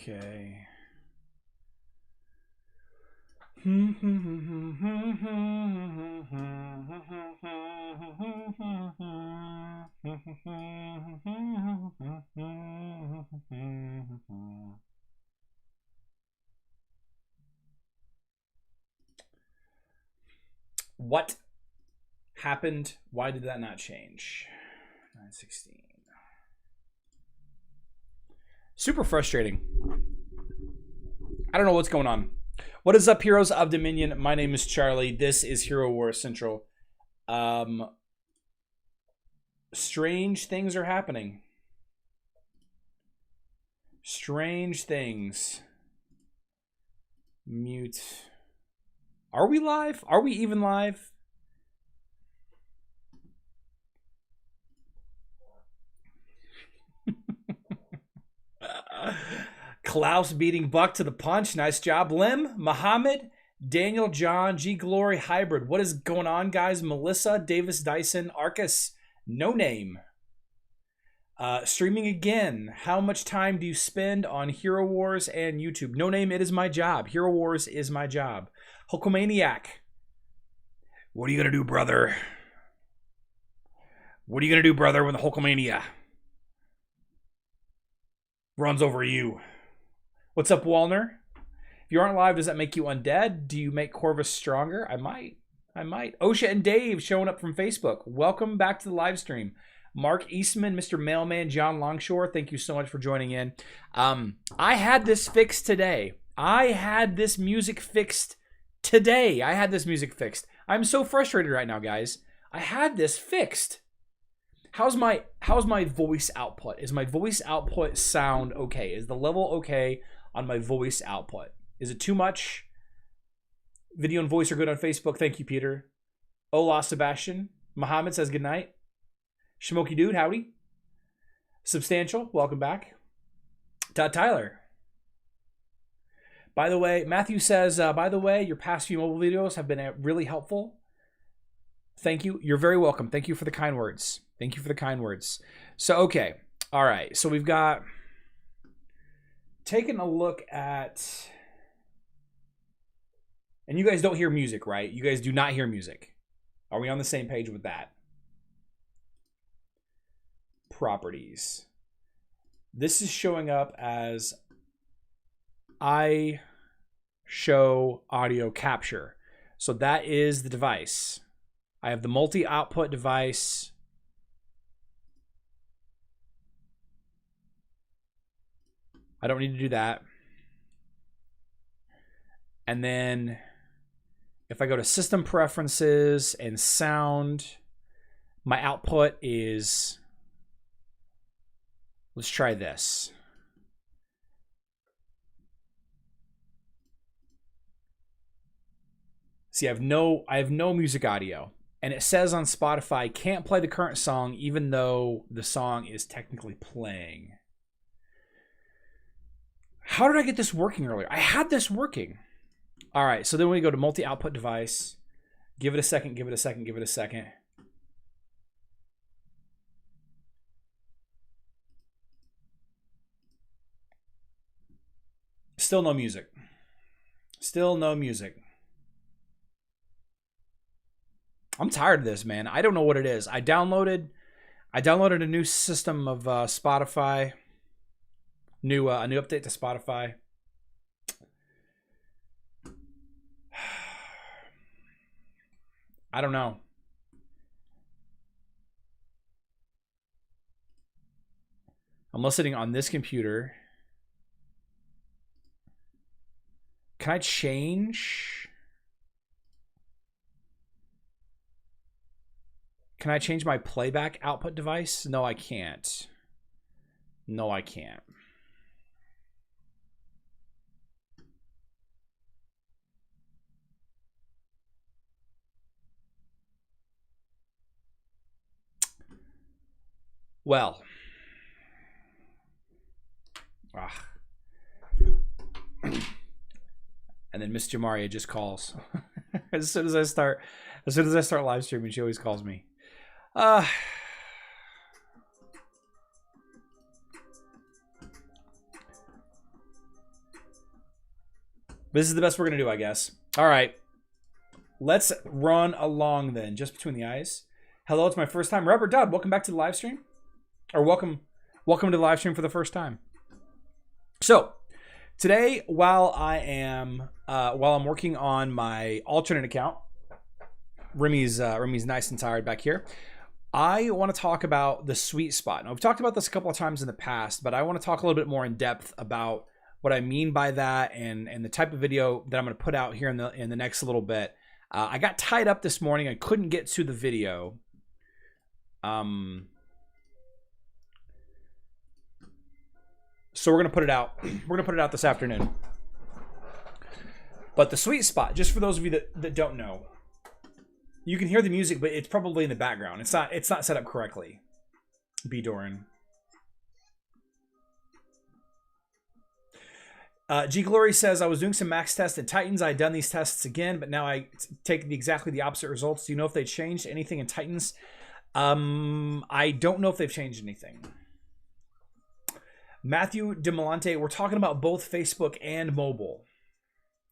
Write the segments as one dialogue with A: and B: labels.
A: Okay. What happened? Why did that not change? 916. Super frustrating. I don't know what's going on. What is up, Heroes of Dominion? My name is Charlie. This is Hero Wars Central. Strange things are happening. Strange things. Mute. Are we live? Are we even live? Klaus beating Buck to the punch. Nice job. Lim, Muhammad, Daniel, John, G Glory, Hybrid. What is going on, guys? Melissa, Davis, Dyson, Arcus, No Name. Streaming again. How much time do you spend on Hero Wars and YouTube? No Name, it is my job. Hero Wars is my job. Hulkamaniac. What are you going to do, brother? What are you going to do, brother, when the Hulkamania runs over you? What's up, Walner? If you aren't live, does that make you undead? Do you make Corvus stronger? I might. Osha and Dave showing up from Facebook. Welcome back to the live stream. Mark Eastman, Mr. Mailman, John Longshore, thank you so much for joining in. I had this fixed today. I had this music fixed today. I'm so frustrated right now, guys. I had this fixed. How's my voice output? Is my voice output sound okay? Is the level okay on my voice output? Is it too much? Video and voice are good on Facebook. Thank you, Peter. Ola Sebastian. Muhammad says good night. Shmoky Dude, howdy. Substantial, welcome back. Todd Tyler. By the way, Matthew says, by the way, your past few mobile videos have been really helpful. Thank you. You're very welcome. Thank you for the kind words. So, okay. All right. So we've got taken a look at, and you guys don't hear music, right? You guys do not hear music. Are we on the same page with that? Properties. This is showing up as I show audio capture. So that is the device. I have the multi-output device. I don't need to do that. And then if I go to system preferences and sound, my output is, let's try this. See, I have no music audio. And it says on Spotify, can't play the current song even though the song is technically playing. How did I get this working earlier? I had this working. All right, so then we go to multi-output device. Give it a second. Still no music. I'm tired of this, man. I don't know what it is. I downloaded a new system of Spotify. A new update to Spotify. I don't know. I'm listening on this computer. Can I change? Can I change my playback output device? No, I can't. Well. And then Miss Jamaria just calls. as soon as I start live streaming, she always calls me. This is the best we're going to do, I guess. All right. Let's run along then, just between the eyes. Hello, it's my first time. Robert Dodd, welcome back to the live stream. Or welcome to the live stream for the first time. So, today, while I'm working on my alternate account, Remy's nice and tired back here. I want to talk about the sweet spot. Now, we've talked about this a couple of times in the past, but I want to talk a little bit more in depth about what I mean by that and the type of video that I'm going to put out here in the next little bit. I got tied up this morning. I couldn't get to the video. So we're going to put it out. We're going to put it out this afternoon. But the sweet spot, just for those of you that don't know, you can hear the music, but it's probably in the background. It's not set up correctly. B. Doran. G Glory says, I was doing some max tests in Titans. I had done these tests again, but now I take exactly the opposite results. Do you know if they changed anything in Titans? I don't know if they've changed anything. Matthew DeMolante, we're talking about both Facebook and mobile.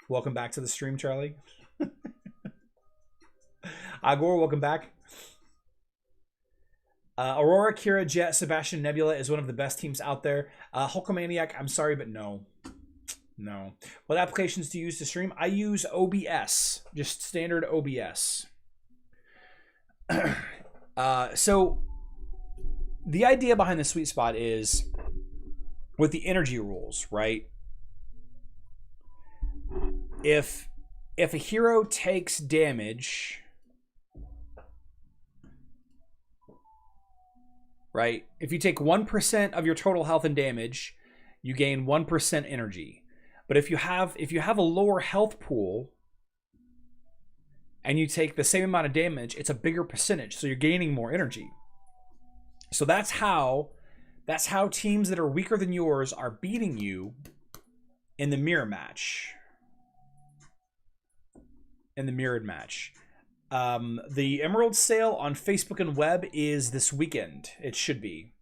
A: Welcome back to the stream, Charlie. Agor, welcome back. Aurora, Kira, Jet, Sebastian, Nebula is one of the best teams out there. Hulkamaniac, I'm sorry, but no. No. What applications do you use to stream? I use OBS, just standard OBS. So the idea behind the sweet spot is with the energy rules, right? If a hero takes damage, right? If you take 1% of your total health and damage, you gain 1% energy. But if you have a lower health pool and you take the same amount of damage, it's a bigger percentage, so you're gaining more energy. So that's how teams that are weaker than yours are beating you in the mirror match. In the mirrored match. The Emerald sale on Facebook and web is this weekend. It should be.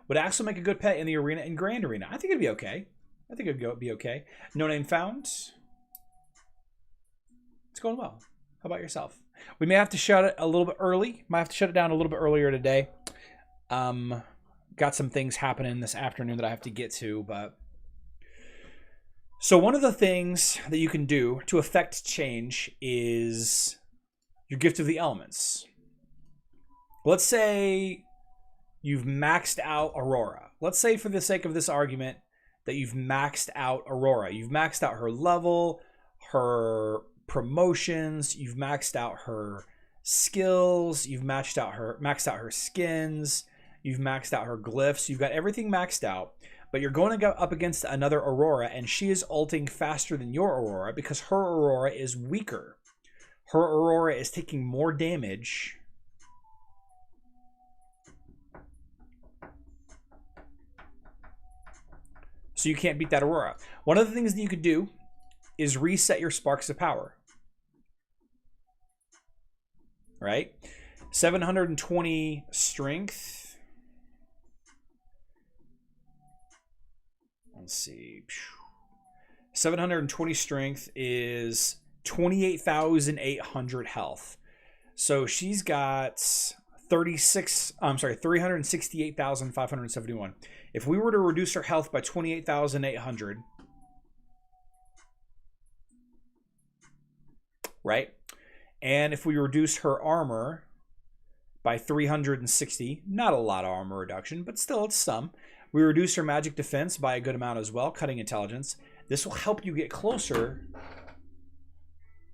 A: Would Axel make a good pet in the arena and Grand Arena? I think it'd be okay. I think it'd be okay. No name found. It's going well. How about yourself? We may have to shut it a little bit early. Might have to shut it down a little bit earlier today. Got some things happening this afternoon that I have to get to, but so one of the things that you can do to affect change is your gift of the elements. Let's say you've maxed out Aurora. Let's say for the sake of this argument that you've maxed out Aurora. You've maxed out her level, her promotions, you've maxed out her skills, you've maxed out her skins, you've maxed out her glyphs, you've got everything maxed out, but you're going to go up against another Aurora and she is ulting faster than your Aurora because her Aurora is weaker. Her Aurora is taking more damage. So you can't beat that Aurora. One of the things that you could do is reset your sparks of power. Right? 720 strength. Let's see. 720 strength is 28,800 health. So she's got 368,571. If we were to reduce her health by 28,800, right? And if we reduce her armor by 360, not a lot of armor reduction, but still it's some. We reduce her magic defense by a good amount as well, cutting intelligence. This will help you get closer.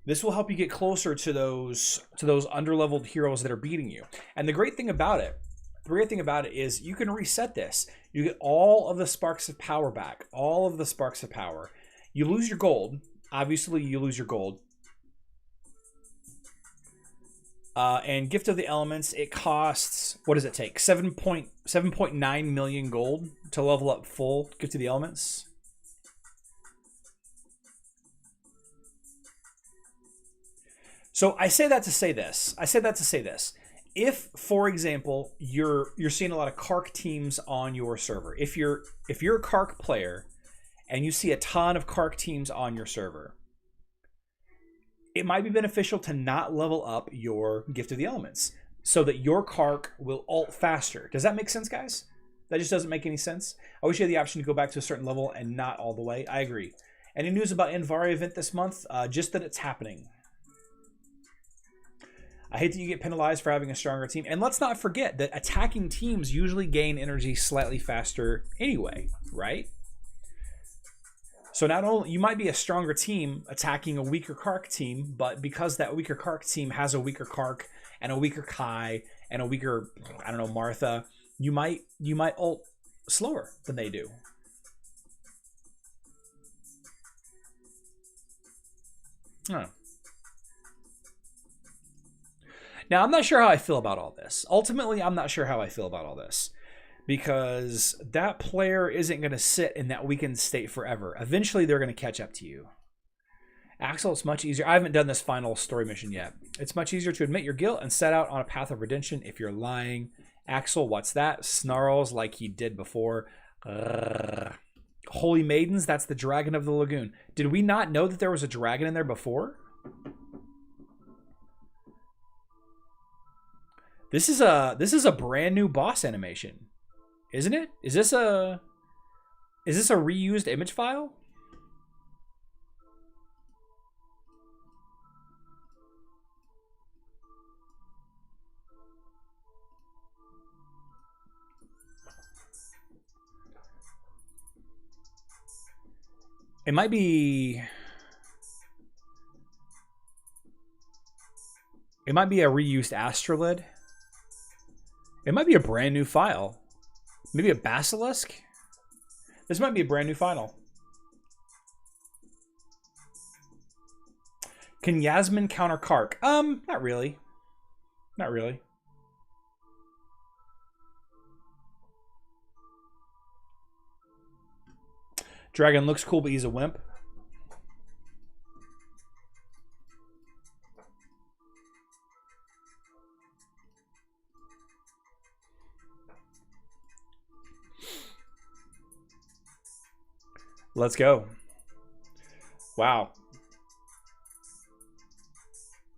A: This will help you get closer to those underleveled heroes that are beating you. And the great thing about it is you can reset this. You get all of the sparks of power back. All of the sparks of power. You lose your gold. Obviously, you lose your gold. And Gift of the Elements, it costs, what does it take? 7.9 million gold to level up full Gift of the Elements. So I say that to say this. If, for example, you're seeing a lot of Kark teams on your server, if you're a Kark player and you see a ton of Kark teams on your server, it might be beneficial to not level up your Gift of the Elements so that your Kark will ult faster. Does that make sense, guys? That just doesn't make any sense. I wish you had the option to go back to a certain level and not all the way. I agree. Any news about Invari event this month? Just that it's happening. I hate that you get penalized for having a stronger team. And let's not forget that attacking teams usually gain energy slightly faster anyway, right? So not only, you might be a stronger team attacking a weaker Kark team, but because that weaker Kark team has a weaker Kark and a weaker Kai and a weaker, I don't know, Martha, you might ult slower than they do. Huh. Now, I'm not sure how I feel about all this. Ultimately, I'm not sure how I feel about all this. Because that player isn't going to sit in that weakened state forever. Eventually, they're going to catch up to you. Axel, it's much easier. I haven't done this final story mission yet. It's much easier to admit your guilt and set out on a path of redemption if you're lying. Axel, what's that? Snarls like he did before. Holy Maidens, that's the dragon of the lagoon. Did we not know that there was a dragon in there before? This is a brand new boss animation, isn't it? Is this a reused image file? It might be a reused astrolid. It might be a brand new file. Maybe a basilisk? This might be a brand new file. Can Yasmin counter Kark? Not really. Not really. Dragon looks cool, but he's a wimp. Let's go. Wow.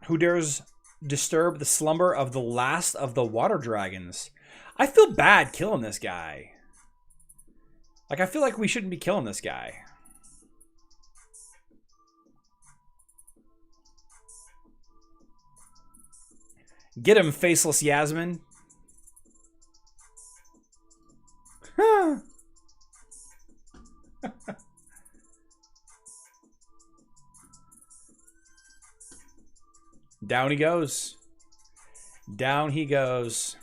A: Who dares disturb the slumber of the last of the water dragons? I feel bad killing this guy. Like, I feel like we shouldn't be killing this guy. Get him, faceless Yasmin. Down he goes. Down he goes.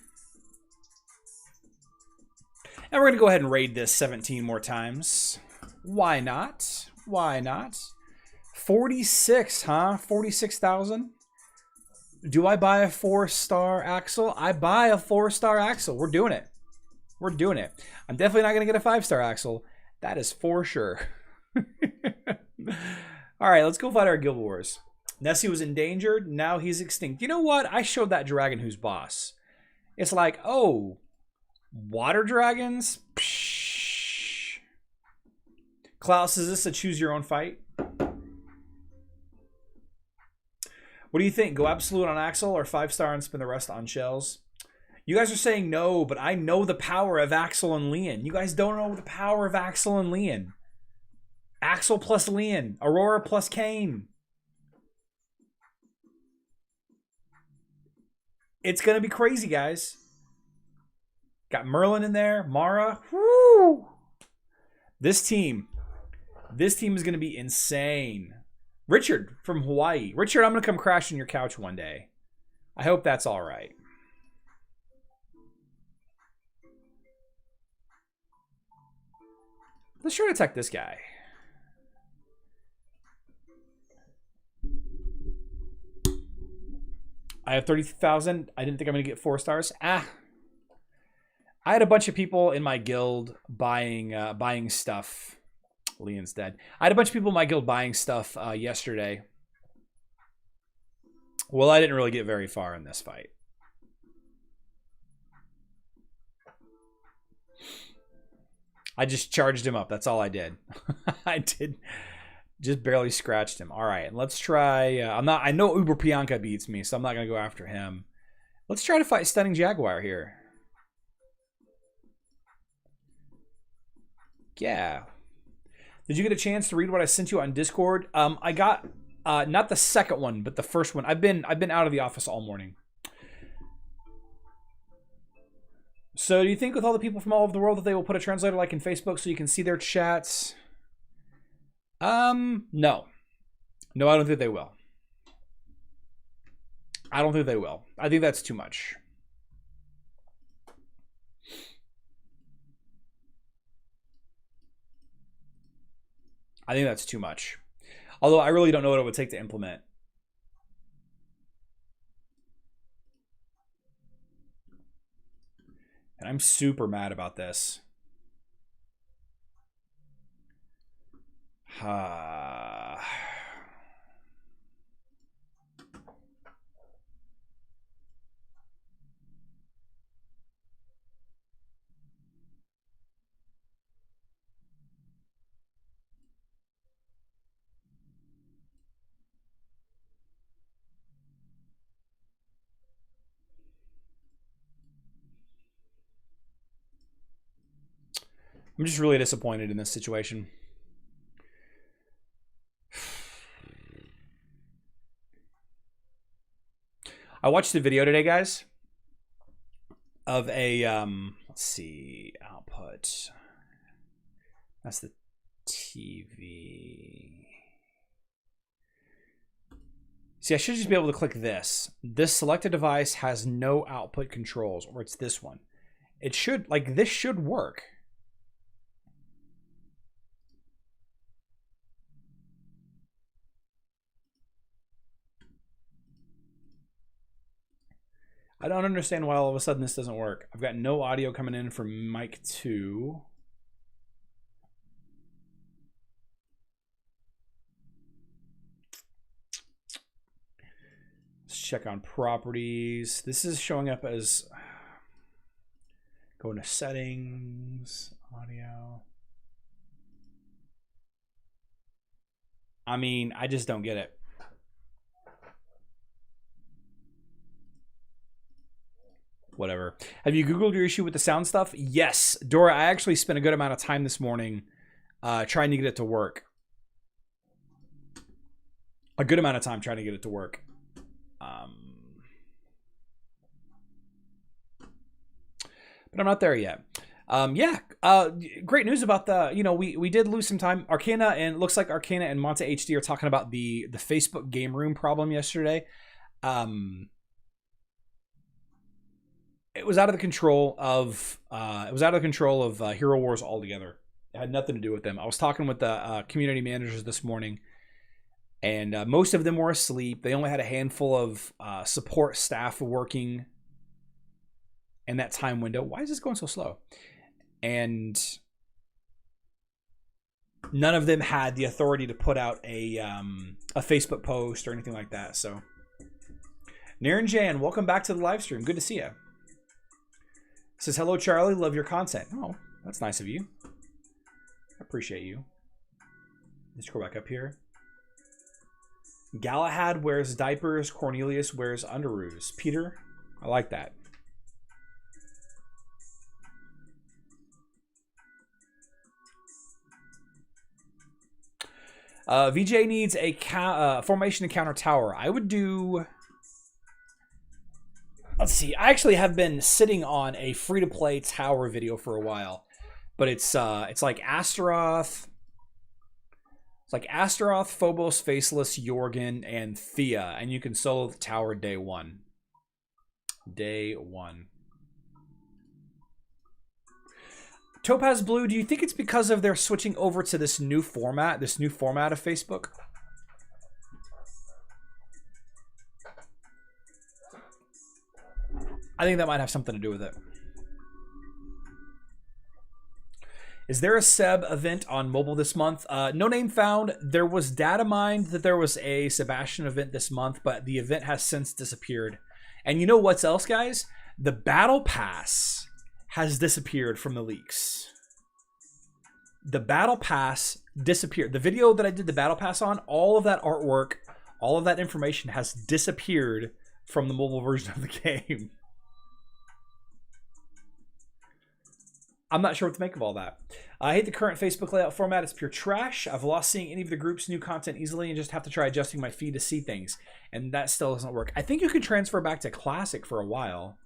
A: And we're going to go ahead and raid this 17 more times. Why not? Why not? 46, huh? 46,000? Do I buy a 4-star Axel? I buy a 4-star Axel. We're doing it. We're doing it. I'm definitely not going to get a 5-star Axel. That is for sure. All right, let's go fight our guild wars. Nessie was endangered. Now he's extinct. You know what? I showed that dragon who's boss. It's like, oh, water dragons? Psh. Klaus, is this a choose your own fight? What do you think? Go absolute on Axel or 5-star and spend the rest on shells? You guys are saying no, but I know the power of Axel and Leon. You guys don't know the power of Axel and Leon. Axel plus Leon. Aurora plus Kane. It's going to be crazy, guys. Got Merlin in there. Mara. Woo! This team is going to be insane. Richard from Hawaii. Richard, I'm going to come crash on your couch one day. I hope that's all right. Let's try to attack this guy. I have 30,000. I didn't think I'm going to get 4 stars. I had a bunch of people in my guild buying stuff. Leon's dead. I had a bunch of people in my guild buying stuff yesterday. Well, I didn't really get very far in this fight. I just charged him up. That's all I did. I Just barely scratched him. All right, let's try. I know Uber Pianka beats me, so I'm not gonna go after him. Let's try to fight Stunning Jaguar here. Yeah. Did you get a chance to read what I sent you on Discord? I got not the second one, but the first one. I've been out of the office all morning. So do you think with all the people from all over the world that they will put a translator like in Facebook so you can see their chats? No. No, I don't think they will. I don't think they will. I think that's too much. I think that's too much. Although I really don't know what it would take to implement. And I'm super mad about this. I'm just really disappointed in this situation. I watched the video today, guys, of a, let's see, output. That's the TV. See, I should just be able to click this. This selected device has no output controls, or it's this one. It should, like, this should work. I don't understand why all of a sudden this doesn't work. I've got no audio coming in from mic 2. Let's check on properties. This is showing up as, go into settings, audio. I mean, I just don't get it. Whatever. Have you Googled your issue with the sound stuff? Yes. Dora, I actually spent a good amount of time this morning trying to get it to work. A good amount of time trying to get it to work. But I'm not there yet. Yeah. Great news about the, we did lose some time. Arcana, and it looks like Arcana and Monta HD are talking about the Facebook game room problem yesterday. It was out of the control of Hero Wars altogether. It had nothing to do with them. I was talking with the community managers this morning, and most of them were asleep. They only had a handful of support staff working in that time window. Why is this going so slow? And none of them had the authority to put out a Facebook post or anything like that. So, Naren Jan, welcome back to the live stream. Good to see you. Says, hello, Charlie. Love your content. Oh, that's nice of you. I appreciate you. Let's go back up here. Galahad wears diapers. Cornelius wears underoos. Peter, I like that. VJ needs a formation to counter tower. I would do... Let's see. I actually have been sitting on a free-to-play tower video for a while, but it's like Astaroth. It's like Astaroth, Phobos, Faceless, Jorgen, and Thea, and you can solo the tower day one. Day one. Topaz Blue, do you think it's because of they're switching over to this new format of Facebook? I think that might have something to do with it. Is there a Seb event on mobile this month? No name found. There was data mined that there was a Sebastian event this month, but the event has since disappeared. And you know what's else, guys? The Battle Pass has disappeared from the leaks. The Battle Pass disappeared. The video that I did the battle pass on, all of that artwork, all of that information has disappeared from the mobile version of the game. I'm not sure what to make of all that. I hate the current Facebook layout format. It's pure trash. I've lost seeing any of the group's new content easily and just have to try adjusting my feed to see things. And that still doesn't work. I think you could transfer back to Classic for a while.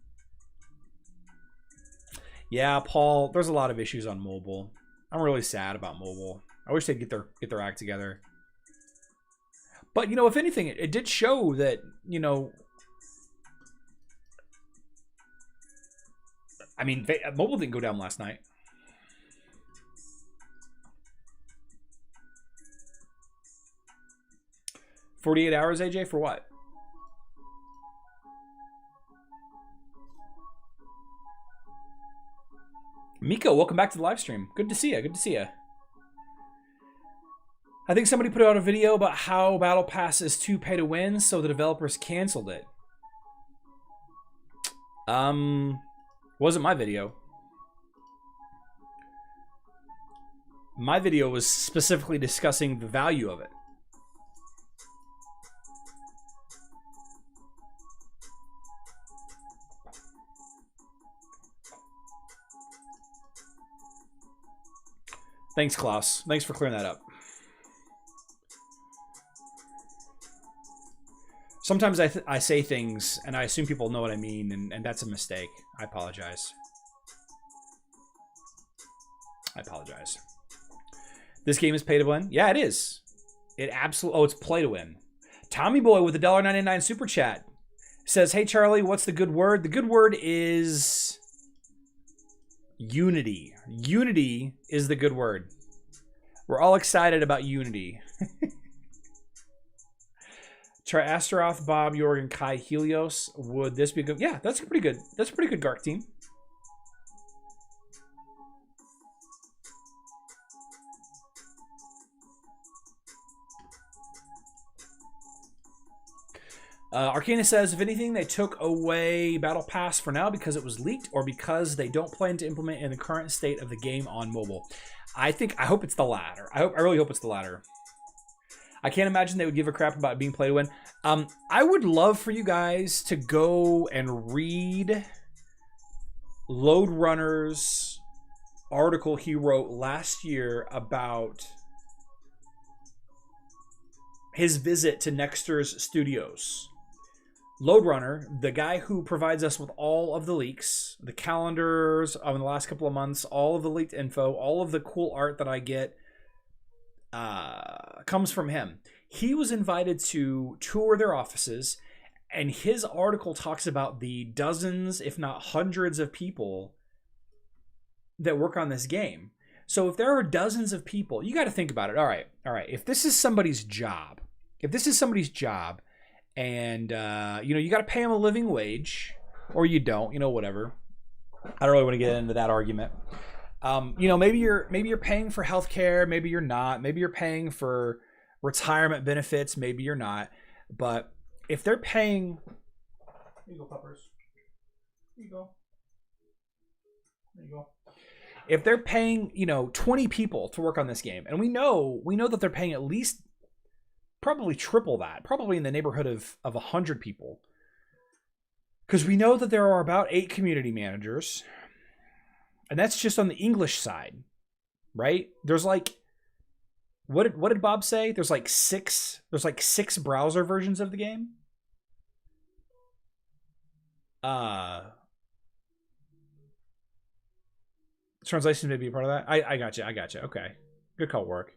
A: Yeah, Paul, there's a lot of issues on mobile. I'm really sad about mobile. I wish they'd get their act together. But, you know, if anything, it did show that, you know, I mean, mobile didn't go down last night. $48 hours, AJ, for what? Miko, welcome back to the live stream. Good to see you. Good to see you. I think somebody put out a video about how Battle Pass is too pay to win, so the developers canceled it. Wasn't my video. My video was specifically discussing the value of it. Thanks, Klaus. Thanks for clearing that up. Sometimes I say things and I assume people know what I mean, and that's a mistake. I apologize. I apologize. This game is pay to win? Yeah, it is. It absolutely... Oh, it's play to win. Tommy Boy with the $1.99 super chat says, hey, Charlie, what's the good word? The good word is unity. Unity is the good word. We're all excited about unity. Try Astaroth, Bob, Jorgen, Kai, Helios. Would this be good? Yeah, that's pretty good. That's a pretty good Gark team. Arcana says, if anything, they took away Battle Pass for now because it was leaked or because they don't plan to implement in the current state of the game on mobile. I hope it's the latter. I really hope it's the latter. I can't imagine they would give a crap about being play to win. I would love for you guys to go and read Lode Runner's article he wrote last year about his visit to Nexter's studios. Lode Runner, the guy who provides us with all of the leaks, the calendars of the last couple of months, all of the leaked info, all of the cool art that I get, comes from him. He was invited to tour their offices, and his article talks about the dozens, if not hundreds of people that work on this game. So if there are dozens of people, you got to think about it. All right. If this is somebody's job, and you know, you got to pay them a living wage, or you don't, you know, whatever. I don't really want to get into that argument. You know, maybe you're paying for healthcare, maybe you're not, maybe you're paying for retirement benefits, maybe you're not. But if they're paying, here you go, puppers. Here you go. There you go. If they're paying, you know, 20 people to work on this game, and we know that they're paying at least probably triple that, probably in the neighborhood of 100 people, because we know that there are about 8 community managers. And that's just on the English side, right? There's like, what did Bob say? There's like six browser versions of the game. Translation may be a part of that. I got you. Okay. Good call, work.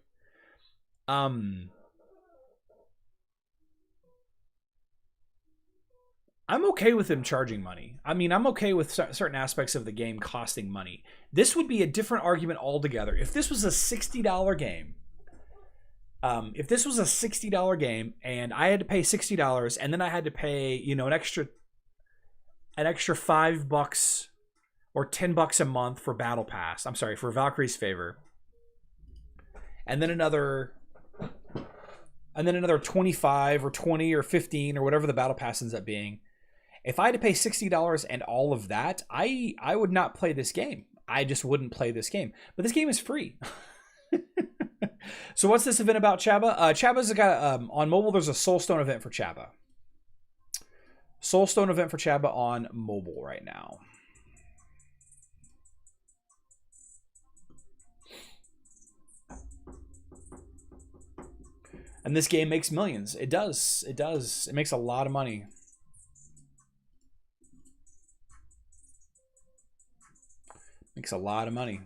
A: I'm okay with them charging money. I mean, I'm okay with certain aspects of the game costing money. This would be a different argument altogether. If this was a $60 game, and I had to pay $60, and then I had to pay, you know, an extra $5 or $10 a month for Battle Pass. I'm sorry, for Valkyrie's Favor, and then another 25 or 20 or 15 or whatever the Battle Pass ends up being. If I had to pay $60 and all of that, I would not play this game. I just wouldn't play this game. But this game is free. So what's this event about, Chaba? Chaba's got on mobile. There's a Soulstone event for Chaba. Soulstone event for Chaba on mobile right now. And this game makes millions. It does. It does. It makes a lot of money. Makes a lot of money.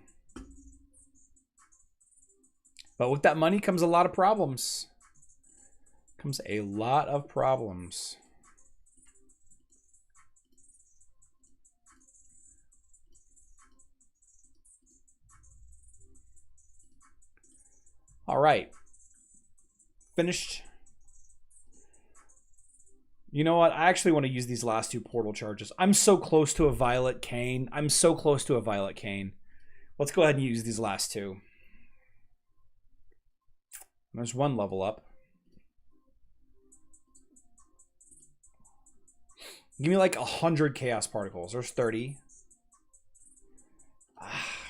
A: But with that money comes a lot of problems. Comes a lot of problems. All right. Finished. You know what? I actually want to use these last two portal charges. I'm so close to a Violet Cane. I'm so close to a Violet Cane. Let's go ahead and use these last two. There's one level up. Give me like 100 Chaos Particles. There's 30.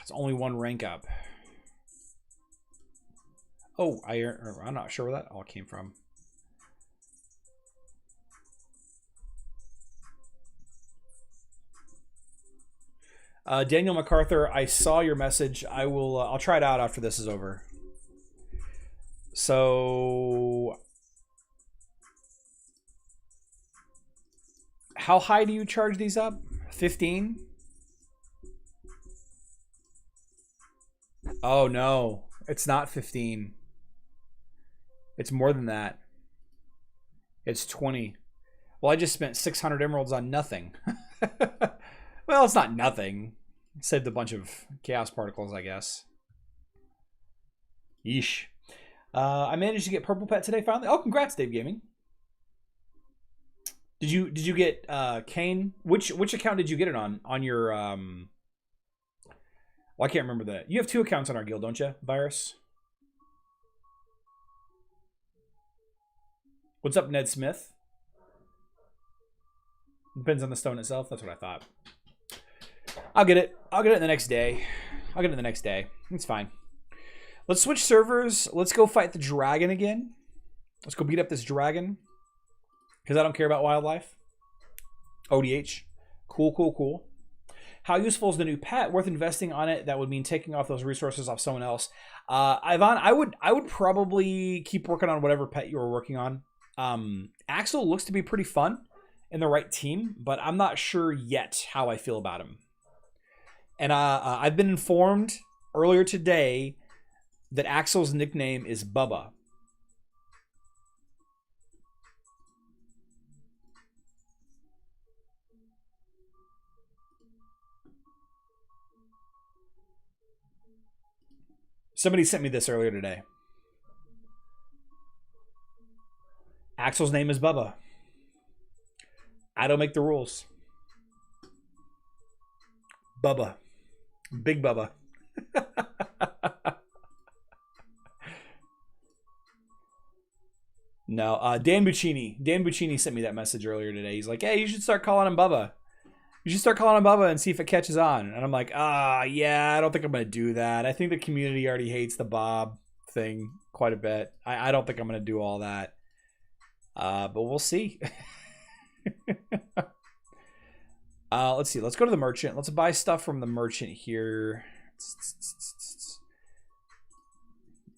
A: It's only one rank up. Oh, I'm not sure where that all came from. Daniel MacArthur, I saw your message. I'll try it out after this is over. So, how high do you charge these up? 15? Oh no, it's not 15. It's more than that. It's 20. Well, I just spent 600 emeralds on nothing. Well, it's not nothing. Saved a bunch of chaos particles, I guess. Yeesh. I managed to get Purple Pet today finally. Oh, congrats, Dave Gaming. Did you get Kane? Which account did you get it on? On your well, I can't remember that. You have 2 accounts on our guild, don't you, Virus? What's up, Ned Smith? Depends on the stone itself. That's what I thought. I'll get it. I'll get it the next day. I'll get it the next day. It's fine. Let's switch servers. Let's go fight the dragon again. Let's go beat up this dragon. Because I don't care about wildlife. ODH. Cool, cool, cool. How useful is the new pet? Worth investing on it. That would mean taking off those resources off someone else. Ivan, I would probably keep working on whatever pet you were working on. Axel looks to be pretty fun in the right team, but I'm not sure yet how I feel about him. And I've been informed earlier today that Axel's nickname is Bubba. Somebody sent me this earlier today. Axel's name is Bubba. I don't make the rules. Bubba. Big Bubba. No, Dan Buccini. Dan Buccini sent me that message earlier today. He's like, hey, you should start calling him Bubba. You should start calling him Bubba and see if it catches on. And I'm like, yeah, I don't think I'm going to do that. I think the community already hates the Bob thing quite a bit. I don't think I'm going to do all that. But we'll see. Let's see. Let's go to the merchant. Let's buy stuff from the merchant here.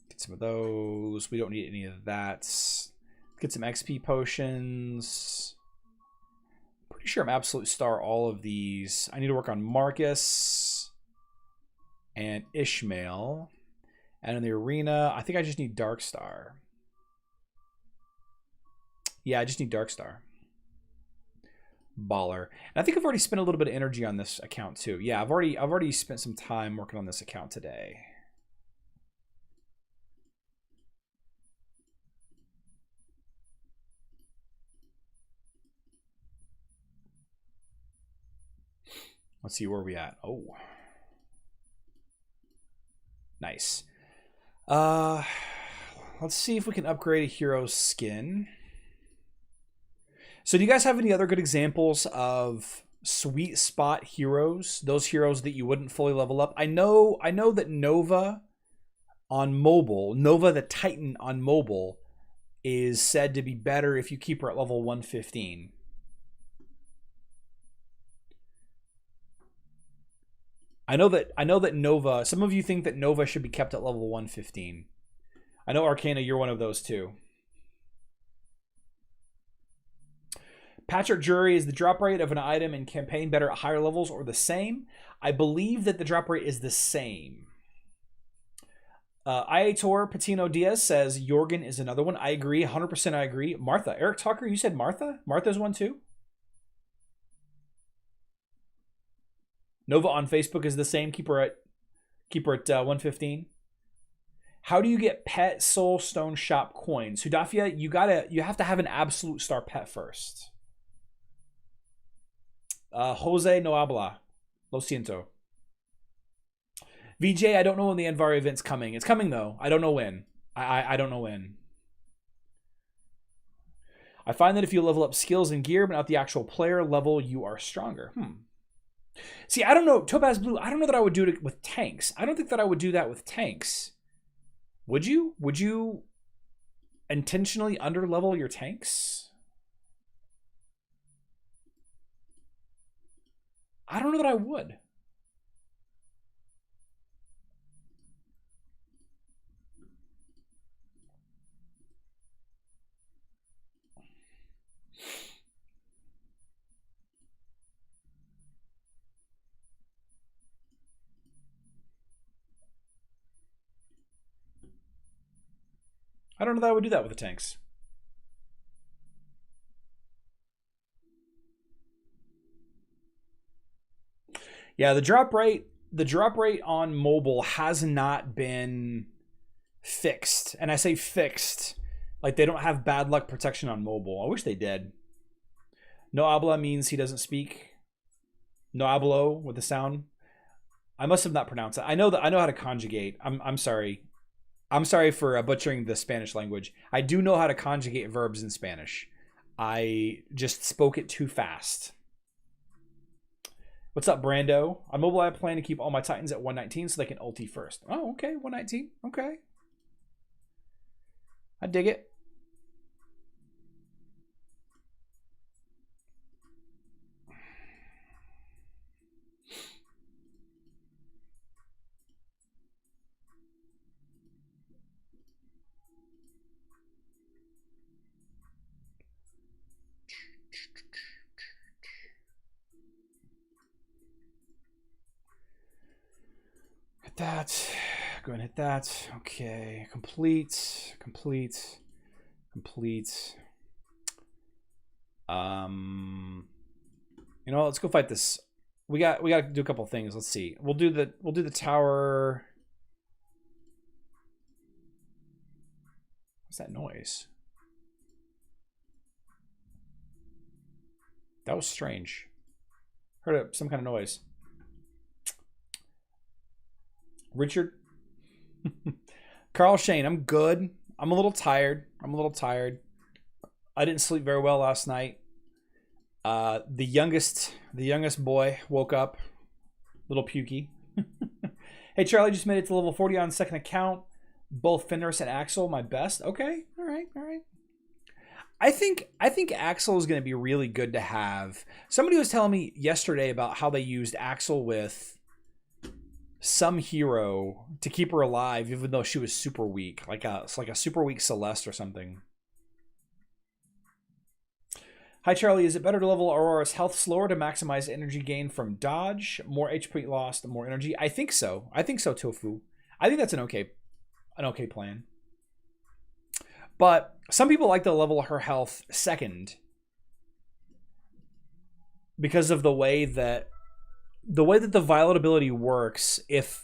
A: Get some of those. We don't need any of that. Get some XP potions. Pretty sure I'm absolute star all of these. I need to work on Marcus and Ishmael. And in the arena, I think I just need Dark Star. Yeah, I just need Dark Star. Baller. And I think I've already spent a little bit of energy on this account too. Yeah, I've already spent some time working on this account today. Let's see where we at. Oh. Nice. Let's see if we can upgrade a hero's skin. So do you guys have any other good examples of sweet spot heroes? Those heroes that you wouldn't fully level up? I know that Nova on mobile, Nova the Titan on mobile, is said to be better if you keep her at level 115. I know that Nova, some of you think that Nova should be kept at level 115. I know Arcana, you're one of those too. Patrick Jury, is the drop rate of an item in campaign better at higher levels or the same? I believe that the drop rate is the same. Iator Patino Diaz says Jorgen is another one. I agree. 100% I agree. Martha. Eric Tucker, you said Martha? Martha's one too? Nova on Facebook is the same. Keep her at 115. How do you get pet soul stone shop coins? Hudafia, you have to have an absolute star pet first. Jose no habla. Lo siento. VJ, I don't know when the Envar event's coming. It's coming though. I don't know when. I don't know when. I find that if you level up skills and gear, but not the actual player level, you are stronger. See, I don't know. Topaz Blue, I don't know that I would do it with tanks. I don't think that I would do that with tanks. Would you? Would you intentionally underlevel your tanks? I don't know that I would. I don't know that I would do that with the tanks. Yeah, the drop rate on mobile has not been fixed. And I say fixed, like they don't have bad luck protection on mobile. I wish they did. No habla means he doesn't speak. No hablo with the sound. I must have not pronounced it. I know how to conjugate. I'm sorry. I'm sorry for butchering the Spanish language. I do know how to conjugate verbs in Spanish. I just spoke it too fast. What's up, Brando? On mobile, I plan to keep all my Titans at 119 so they can ulti first. Oh, okay. 119. Okay. I dig it. That, go ahead and hit that. Okay, complete. You know, let's go fight this. We got to do a couple things. Let's see. We'll do the tower. What's that noise? That was strange. Heard some kind of noise. Richard. Carl Shane, I'm good. I'm a little tired. I didn't sleep very well last night. The youngest boy woke up a little pukey. Hey, Charlie just made it to level 40 on second account. Both Fenris and Axel, my best. Okay, all right. I think Axel is going to be really good to have. Somebody was telling me yesterday about how they used Axel with some hero to keep her alive, even though she was super weak, like a super weak Celeste or something. Hi Charlie, is it better to level Aurora's health slower to maximize energy gain from dodge? More HP lost, more energy? I think so. Tofu. I think that's an okay plan. But some people like to level her health second because of the way that the Violet ability works. If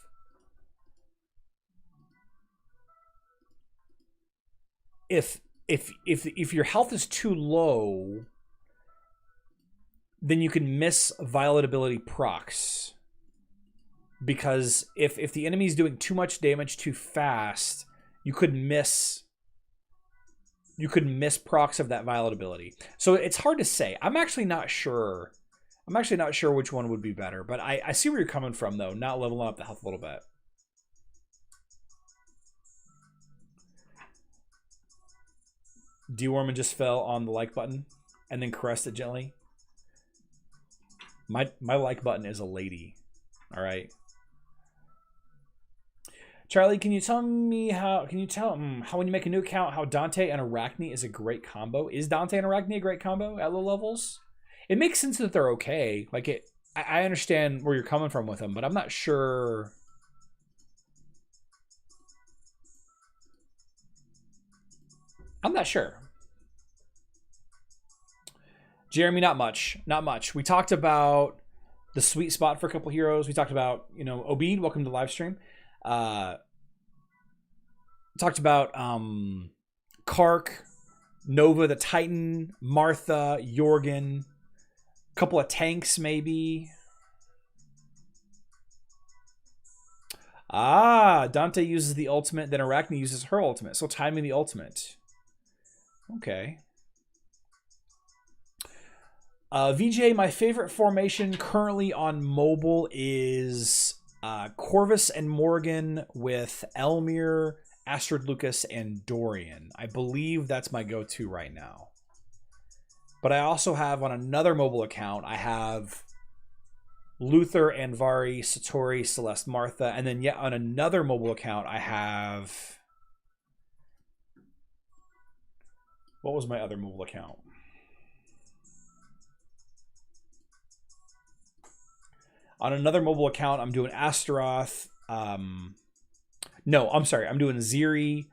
A: your health is too low, then you can miss Violet ability procs. Because if the enemy is doing too much damage too fast, you could miss procs of that Violet ability. So it's hard to say. I'm actually not sure which one would be better, but I see where you're coming from though, not leveling up the health a little bit. Deworman just fell on the like button and then caressed it gently. My like button is a lady. All right. Charlie, can you tell me how? Can you tell how when you make a new account how Dante and Arachne is a great combo? Is Dante and Arachne a great combo at low levels? It makes sense that they're okay. Like it, I understand where you're coming from with them, but I'm not sure. I'm not sure. Jeremy, not much. Not much. We talked about the sweet spot for a couple heroes. We talked about, you know, Obed, welcome to the live stream. Talked about Kark, Nova the Titan, Martha, Jorgen, a couple of tanks maybe. Dante uses the ultimate, then Arachne uses her ultimate. So timing the ultimate. Okay. VJ, my favorite formation currently on mobile is Corvus and Morgan with Elmir, Astrid Lucas, and Dorian. I believe that's my go-to right now. But I also have on another mobile account, I have Luther, Anvari, Satori, Celeste, Martha, and then yet on another mobile account, I have... What was my other mobile account? On another mobile account, I'm doing Astaroth. No, I'm sorry. I'm doing Ziri,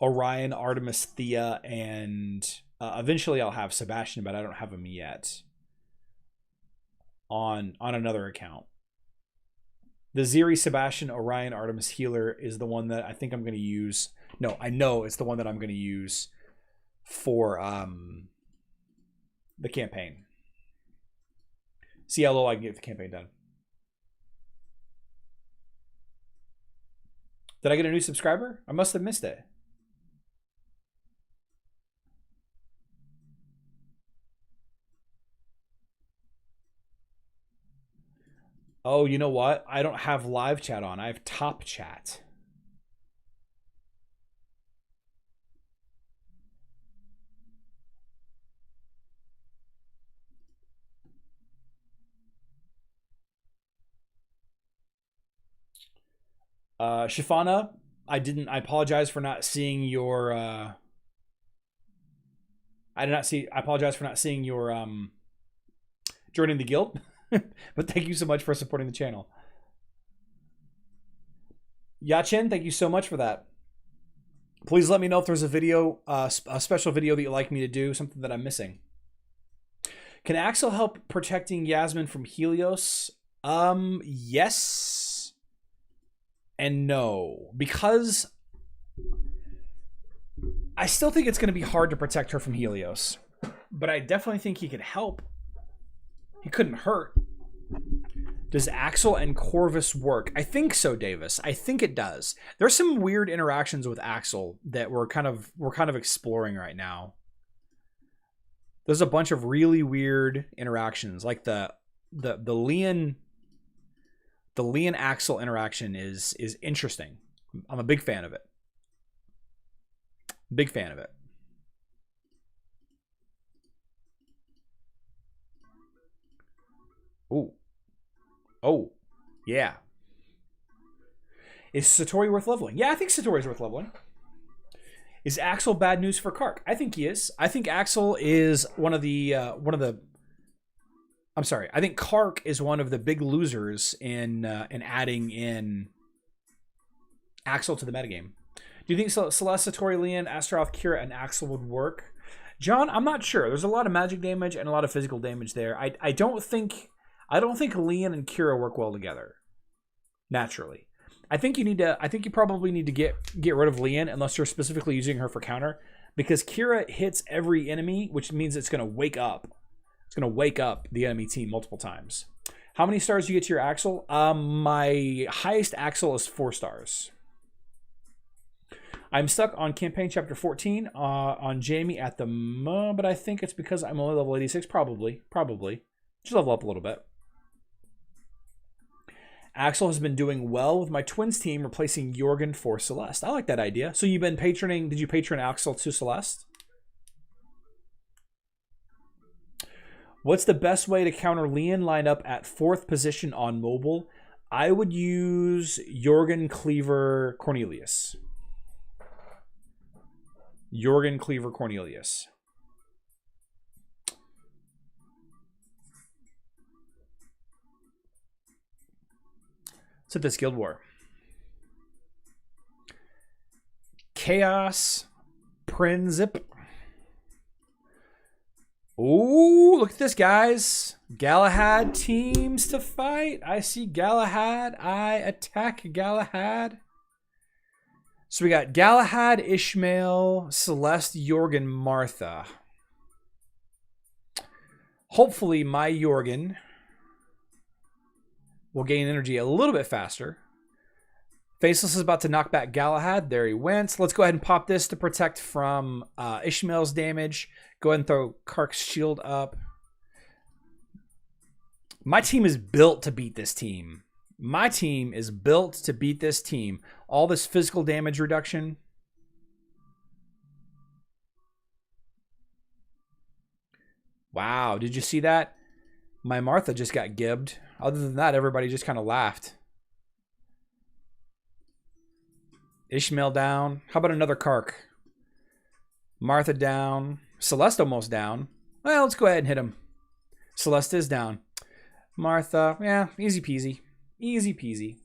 A: Orion, Artemis, Thea, and eventually I'll have Sebastian, but I don't have him yet. On another account. The Ziri, Sebastian, Orion, Artemis healer is the one that I think I'm going to use. No, I know it's the one that I'm going to use for the campaign. See how low I can get the campaign done. Did I get a new subscriber? I must have missed it. Oh, you know what? I don't have live chat on. I have top chat. Shifana, I apologize for not seeing your I apologize for not seeing your joining the guild. But thank you so much for supporting the channel. Yachin, thank you so much for that. Please let me know if there's a video, a special video that you'd like me to do, something that I'm missing. Can Axel help protecting Yasmin from Helios? Yes and no, because I still think it's going to be hard to protect her from Helios, but I definitely think he could help. He couldn't hurt. Does Axel and Corvus work? I think so, Davis. I think it does. There's some weird interactions with Axel that we're kind of exploring right now. There's a bunch of really weird interactions, like the Leon Axel interaction is interesting. I'm a big fan of it. Big fan of it. Ooh. Oh, yeah. Is Satori worth leveling? Yeah, I think Satori's worth leveling. Is Axel bad news for Kark? I think he is. I think Axel is one of the I'm sorry. I think Kark is one of the big losers in adding in Axel to the metagame. Do you think Celeste, Satori, Leon, Astaroth, Kira, and Axel would work? John, I'm not sure. There's a lot of magic damage and a lot of physical damage there. I don't think Leon and Kira work well together. Naturally. I think you probably need to get rid of Leon unless you're specifically using her for counter, because Kira hits every enemy, which means it's going to wake up. It's going to wake up the enemy team multiple times. How many stars do you get to your Axel? My highest Axel is 4 stars. I'm stuck on campaign chapter 14 on Jamie at the moment, but I think it's because I'm only level 86. Probably. Just level up a little bit. Axel has been doing well with my twins team, replacing Jorgen for Celeste. I like that idea. So you've been patroning, did you patron Axel to Celeste? What's the best way to counter Leon line up at 4th position on mobile? I would use Jorgen Cleaver Cornelius. Jorgen Cleaver Cornelius. Let's hit this Guild War. Chaos Prinzip. Oh, look at this, guys. Galahad teams to fight. I see Galahad. I attack Galahad. So we got Galahad, Ishmael, Celeste, Jorgen, Martha. Hopefully my Jorgen will gain energy a little bit faster. Faceless is about to knock back Galahad. There he went. Let's go ahead and pop this to protect from Ishmael's damage. Go ahead and throw Kark's shield up. My team is built to beat this team. My team is built to beat this team. All this physical damage reduction. Wow, did you see that? My Martha just got gibbed. Other than that, everybody just kind of laughed. Ishmael down. How about another Kark? Martha down. Celeste almost down. Well, let's go ahead and hit him. Celeste is down. Martha, yeah, easy peasy. Easy peasy.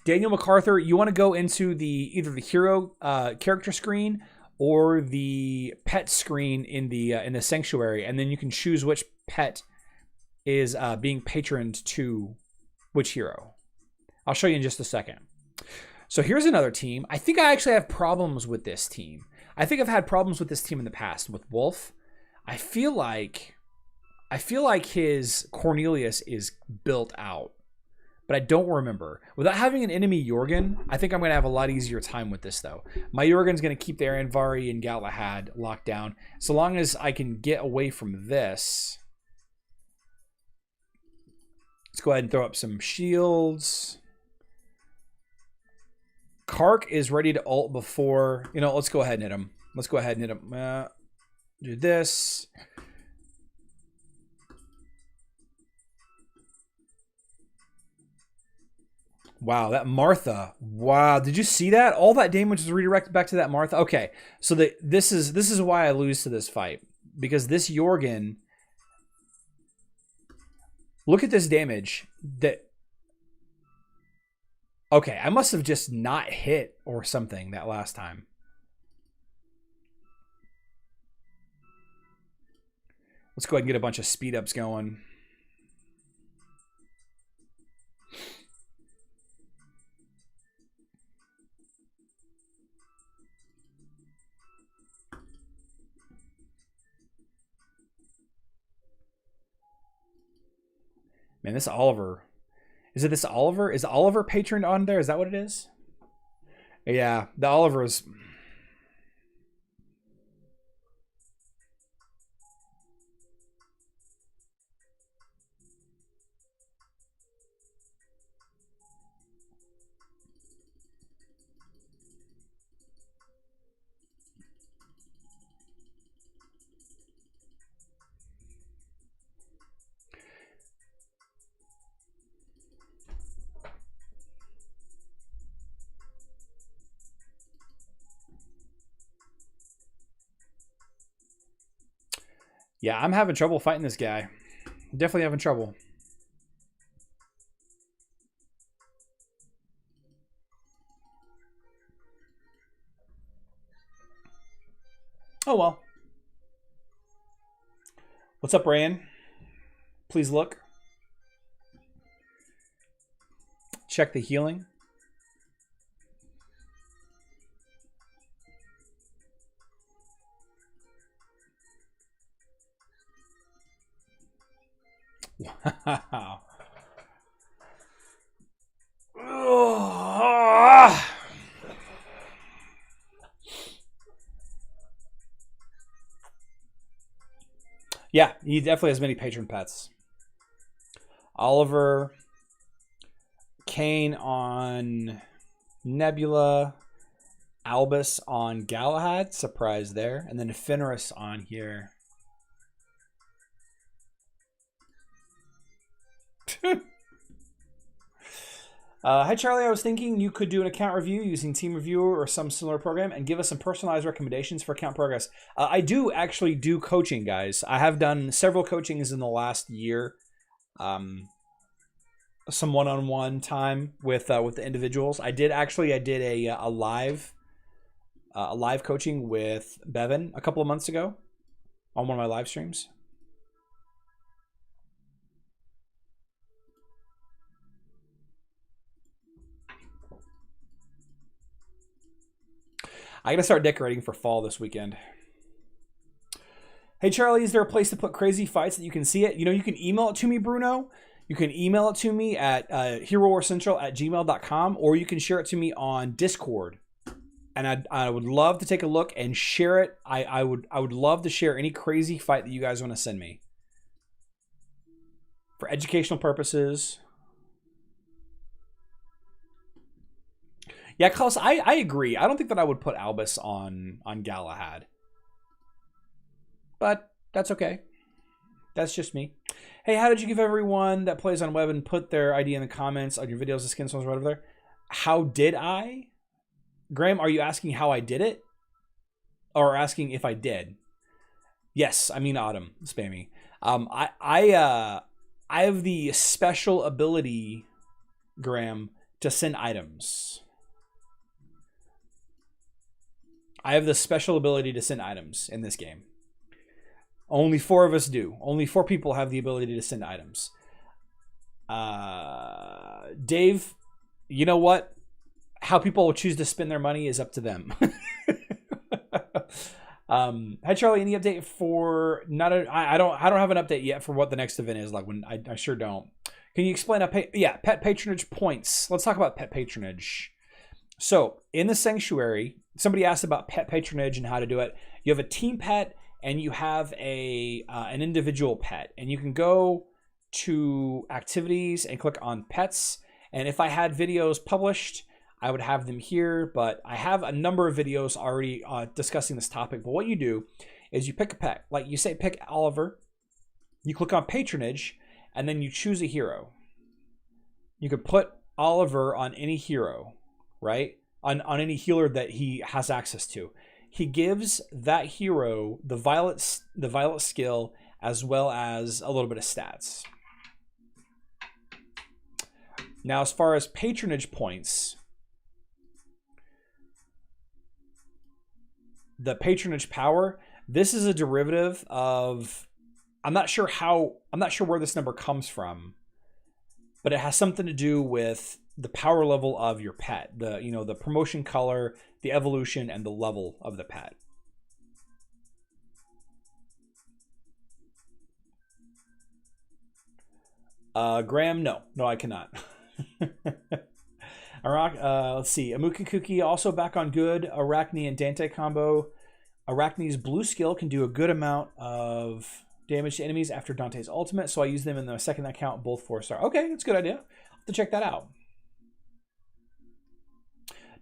A: Daniel MacArthur, you want to go into either the hero character screen or the pet screen in the sanctuary, and then you can choose which pet is being patroned to which hero. I'll show you in just a second. So here's another team. I think I actually have problems with this team. I think I've had problems with this team in the past. With Wolf, I feel like his Cornelius is built out, but I don't remember. Without having an enemy Jorgen, I think I'm going to have a lot easier time with this, though. My Jorgen's going to keep their Anvari and Galahad locked down. So long as I can get away from this. Let's go ahead and throw up some shields. Kark is ready to ult before... You know, let's go ahead and hit him. Let's go ahead and hit him. Do this. Wow, that Martha. Wow, did you see that? All that damage is redirected back to that Martha. Okay, so this is why I lose to this fight. Because this Jorgen... Look at this damage. Okay, I must have just not hit or something that last time. Let's go ahead and get a bunch of speed ups going. Man, this Oliver... Is it this Oliver? Is Oliver patroned on there? Is that what it is? Yeah, the Oliver is... Yeah, I'm having trouble fighting this guy. Definitely having trouble. Oh, well. What's up, Ryan? Please look. Check the healing. Wow. Yeah, he definitely has many patron pets. Oliver, Kane on Nebula, Albus on Galahad, surprise there, and then Fenris on here. Hi Charlie, I was thinking you could do an account review using Team Reviewer or some similar program and give us some personalized recommendations for account progress. I do actually do coaching, guys. I have done several coachings in the last year. Some one-on-one time with the individuals. I did a live coaching with Bevan a couple of months ago on one of my live streams. I gotta start decorating for fall this weekend. Hey Charlie, is there a place to put crazy fights that you can see it? You know, you can email it to me, Bruno. You can email it to me at herowarcentral@gmail.com, or you can share it to me on Discord. And I would love to take a look and share it. I would love to share any crazy fight that you guys want to send me for educational purposes. Yeah, Klaus, I agree. I don't think that I would put Albus on Galahad. But that's okay. That's just me. Hey, how did you give everyone that plays on web and put their ID in the comments on your videos, the skin songs right over there? How did I? Graham, are you asking how I did it? Or asking if I did? Yes, I mean Autumn, spammy. I have the special ability, Graham, to send items. I have the special ability to send items in this game. Only 4 of us do. Only 4 people have the ability to send items. Dave, you know what? How people will choose to spend their money is up to them. Hi Charlie, any update for I don't have an update yet for what the next event is like. When I sure don't. Can you explain pet patronage points? Let's talk about pet patronage. So in the sanctuary, somebody asked about pet patronage and how to do it. You have a team pet and you have an individual pet, and you can go to activities and click on pets. And if I had videos published, I would have them here, but I have a number of videos already discussing this topic. But what you do is you pick a pet, like you say pick Oliver, you click on patronage, and then you choose a hero. You could put Oliver on any hero, right? On any healer that he has access to. He gives that hero the violet skill as well as a little bit of stats. Now, as far as patronage points, the patronage power, this is a derivative of, I'm not sure where this number comes from, but it has something to do with the power level of your pet, the promotion color, the evolution, and the level of the pet. Graham, no, I cannot. Let's see. Amuka Kuki also back on good. Arachne and Dante combo. Arachne's blue skill can do a good amount of damage to enemies after Dante's ultimate, so I use them in the second account, both 4-star. Okay, that's a good idea. I'll have to check that out.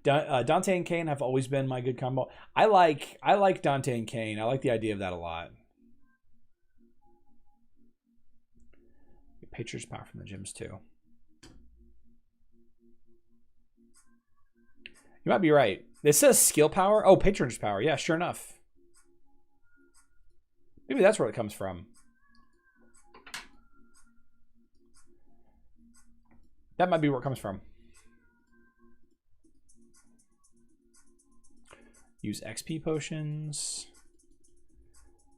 A: Dante and Kane have always been my good combo. I like Dante and Kane. I like the idea of that a lot. Patronage power from the gyms too. You might be right. It says skill power. Oh, patronage power. Yeah, sure enough. Maybe that's where it comes from. That might be where it comes from. Use XP potions.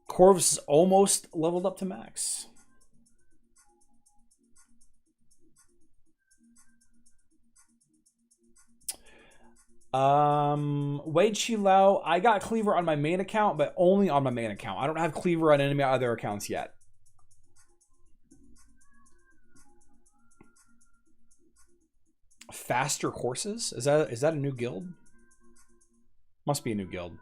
A: Corv's almost leveled up to max. Wade Chilao, I got Cleaver on my main account, but only on my main account. I don't have Cleaver on any of my other accounts yet. Faster horses? Is that a new guild? Must be a new guild.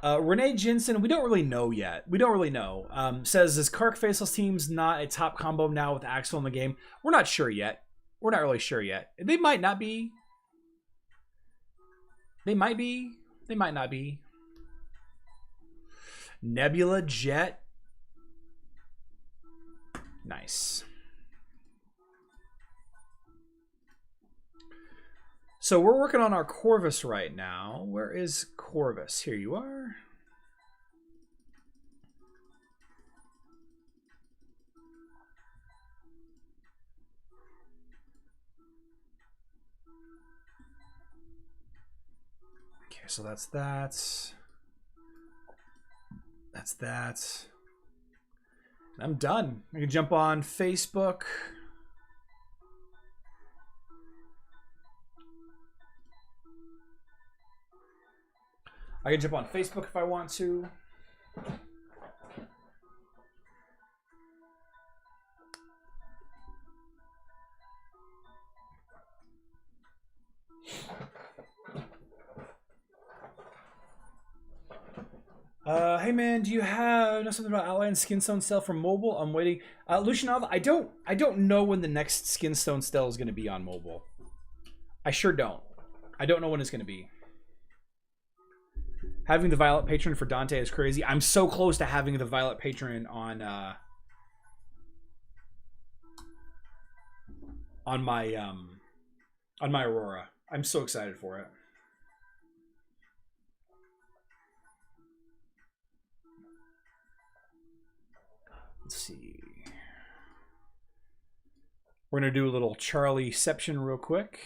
A: Renee Jensen, we don't really know yet. We don't really know. Says, is Kark Faceless Teams not a top combo now with Axel in the game? We're not sure yet. We're not really sure yet. They might not be. They might be. They might not be. Nebula Jet. Nice. So we're working on our Corvus right now. Where is Corvus? Here you are. Okay, so that's that. That's that. I'm done. I can jump on Facebook. I can jump on Facebook if I want to. Hey man, do you know something about Outland Skinstone Stele for mobile? I'm waiting. Lucianov, I don't know when the next Skinstone Stele is going to be on mobile. I sure don't. I don't know when it's going to be. Having the Violet Patron for Dante is crazy. I'm so close to having the Violet Patron on my Aurora. I'm so excited for it. Let's see. We're going to do a little Charlieception real quick.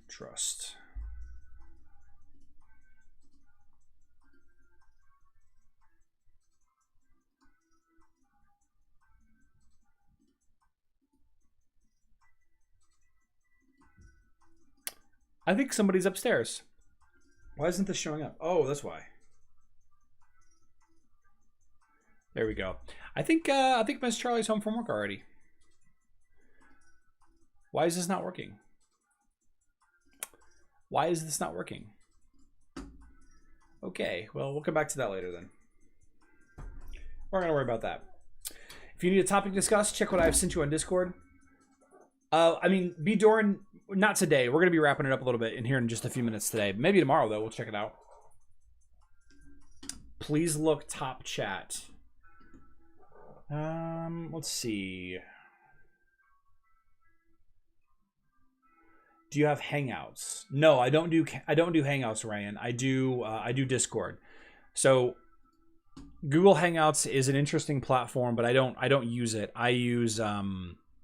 A: Trust. I think somebody's upstairs. Why isn't this showing up? Oh, that's why. There we go. I think Miss Charlie's home from work already. Why is this not working? Why is this not working? Okay, well, we'll come back to that later then. We're not gonna worry about that. If you need a topic to discuss, check what I've sent you on Discord. I mean, B. Doran, not today. We're gonna be wrapping it up a little bit in here in just a few minutes today. Maybe tomorrow though. We'll check it out. Please look top chat. Let's see. Do you have Hangouts? No, I don't do Hangouts, Ryan. I do Discord. So Google Hangouts is an interesting platform, but I don't use it. I use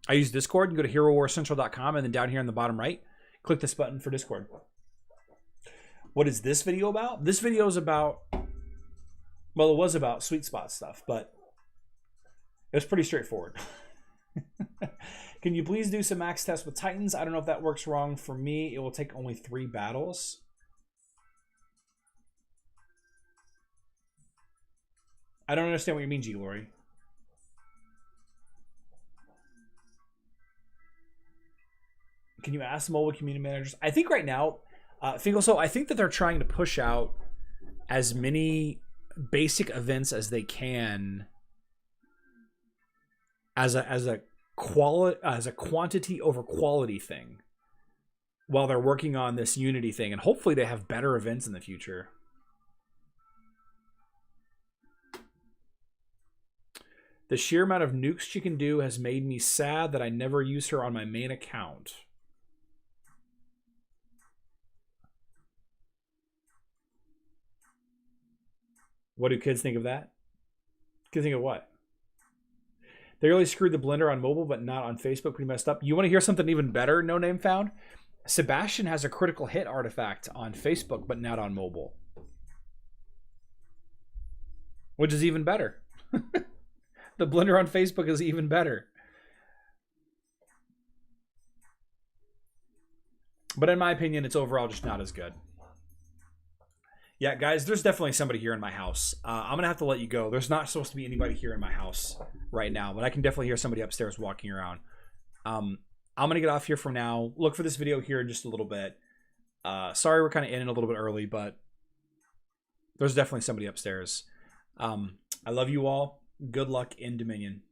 A: Discord. You go to herowarcentral.com and then down here on the bottom right, click this button for Discord. What is this video about? This video is about, well, it was about sweet spot stuff, but it was pretty straightforward. Can you please do some max tests with Titans? I don't know if that works wrong for me. It will take only 3 battles. I don't understand what you mean, G-Glory. Can you ask the mobile community managers? I think right now, Finkelso, I think that they're trying to push out as many basic events as they can as a quantity over quality thing while they're working on this Unity thing, and hopefully they have better events in the future. The sheer amount of nukes she can do has made me sad that I never use her on my main account. What do kids think of that? Kids think of what? They really screwed the blender on mobile, but not on Facebook. Pretty messed up. You want to hear something even better? No Name Found. Sebastian has a critical hit artifact on Facebook, but not on mobile, which is even better. The blender on Facebook is even better. But in my opinion, it's overall just not as good. Yeah, guys, there's definitely somebody here in my house. I'm going to have to let you go. There's not supposed to be anybody here in my house right now, but I can definitely hear somebody upstairs walking around. I'm going to get off here for now. Look for this video here in just a little bit. Sorry we're kind of in a little bit early, but there's definitely somebody upstairs. I love you all. Good luck in Dominion.